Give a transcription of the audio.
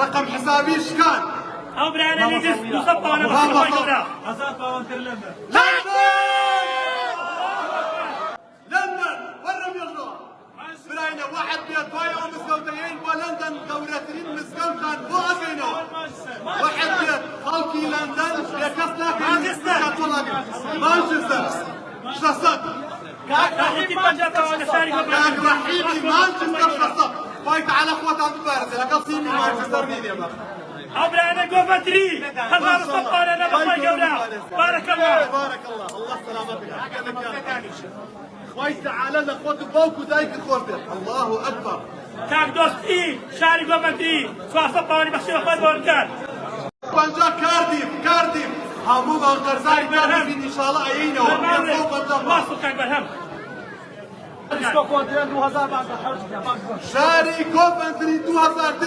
رقم حسابي شكان او برانا اللي جس مصطفى انا بخير جبرا حسن باونتر لندن لندن ورم يغنوا براينا واحد بيت بايع ومسكوتين ولندن دورتين مسكوتان بو اكينو واحد بيت خلقي لندن يكسلك مانشستر شخصت كاك رحيمي مانشستر شخصت فايت على اخوات البارزه لقد صيني مانشستر دي أبرانا كوفنتري هذا مصطفى أنا بخير جبرا بارك الله بارك الله الله سلامتك خويت تعالى لأخوات بوكو دايك خوتك الله أكبر كاك دوستي شاري كوفنتري سواسة باوني بخشي أخوات بوركان بانجا كارديف همو بانقرزاي كارديف إن شاء الله أيينو واصل كاك برهم اسكو كونترين 2000 شاري كوفنتري 2003